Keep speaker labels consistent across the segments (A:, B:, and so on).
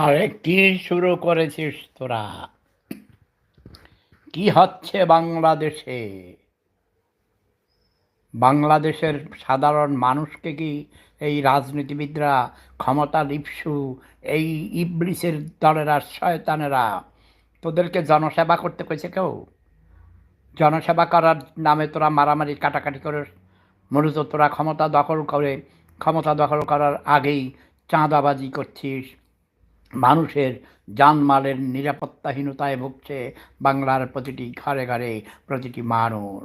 A: আরে কি শুরু করেছিস তোরা? কি হচ্ছে বাংলাদেশে? বাংলাদেশের সাধারণ মানুষকে কি এই রাজনীতিবিদরা, ক্ষমতা লিপ্সু, এই ইবলিসের দলেরা, শয়তানেরা তোদেরকে জনসেবা করতে কইছে কেউ? জনসেবা করার নামে তোরা মারামারি কাটাকাটি করে, মূলত তোরা ক্ষমতা দখল করার আগেই চাঁদাবাজি করছিস। মানুষের জানমালের নিরাপত্তাহীনতায় ভুগছে বাংলার প্রতিটি ঘরে ঘরে প্রতিটি মানুষ।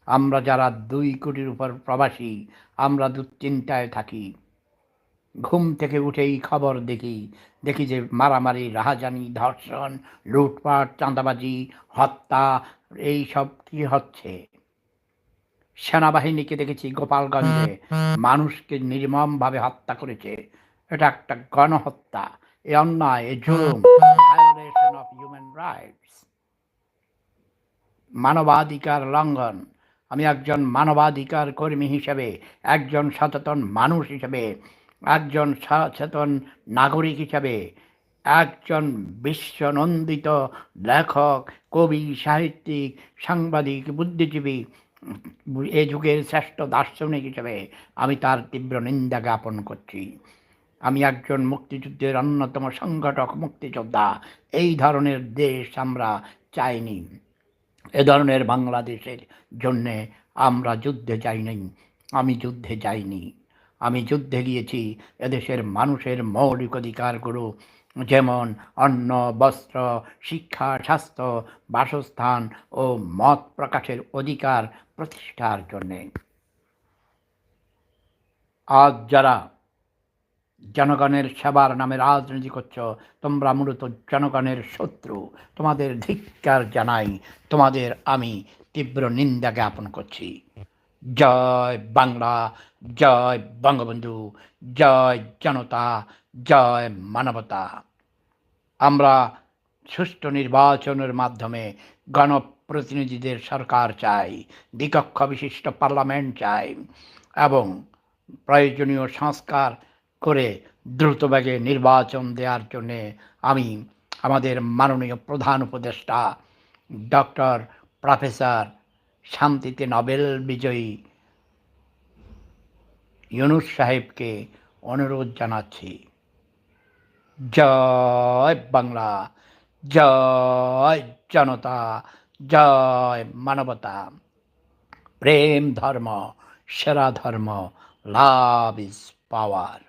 A: আমরা যারা 2 কোটির উপর প্রবাসী, আমরা দুশ্চিন্তায় থাকি। ঘুম থেকে উঠেই খবর দেখি, দেখি যে মারামারি, রাহাজানি, ধর্ষণ, লুটপাট, চাঁদাবাজি, হত্যা, এই সব কি হচ্ছে। সেনাবাহিনীকে দেখেছি গোপালগঞ্জে মানুষকে নির্মমভাবে হত্যা করেছে। এটা একটা গণহত্যা, এ অন্যায়, এ জুলুম, ভায়োলেশন অফ হিউম্যান রাইটস, মানবাধিকার লঙ্ঘন। আমি একজন মানবাধিকার কর্মী হিসেবে, একজন সচেতন মানুষ হিসেবে, একজন সচেতন নাগরিক হিসেবে, একজন বিশ্বনন্দিত লেখক, কবি, সাহিত্যিক, সাংবাদিক, বুদ্ধিজীবী, এ যুগের শ্রেষ্ঠ দার্শনিক হিসেবে আমি তার তীব্র নিন্দা জ্ঞাপন করছি। আমি একজন মুক্তিযুদ্ধের অন্যতম সংগঠক, মুক্তিযোদ্ধা। এই ধরনের দেশ আমরা চাইনি। এ ধরনের বাংলাদেশের জন্যে আমরা যুদ্ধে যাইনি। আমি যুদ্ধে যাইনি। আমি যুদ্ধে গিয়েছি এদেশের মানুষের মৌলিক অধিকারগুলো, যেমন অন্ন, বস্ত্র, শিক্ষা, স্বাস্থ্য, বাসস্থান ও মত প্রকাশের অধিকার প্রতিষ্ঠার জন্যে। আজ যারা জনগণের সেবার নামে রাজনীতি করছো, তোমরা মূলত জনগণের শত্রু। তোমাদের ধিক্কার জানাই, তোমাদের আমি তীব্র নিন্দা জ্ঞাপন করছি। জয় বাংলা, জয় বঙ্গবন্ধু, জয় জনতা, জয় মানবতা। আমরা সুষ্ঠু নির্বাচনের মাধ্যমে গণপ্রতিনিধিদের সরকার চাই, দ্বিকক্ষ বিশিষ্ট পার্লামেন্ট চাই এবং প্রয়োজনীয় সংস্কার করে দ্রুতবেগে নির্বাচন দেওয়ার জন্যে আমি আমাদের মাননীয় প্রধান উপদেষ্টা ডক্টর প্রফেসর শান্তিতে নোবেল বিজয়ী ইউনূস সাহেবকে অনুরোধ জানাচ্ছি। জয় বাংলা, জয় জনতা, জয় মানবতা। প্রেম ধর্ম, সেরা ধর্ম। Love is power.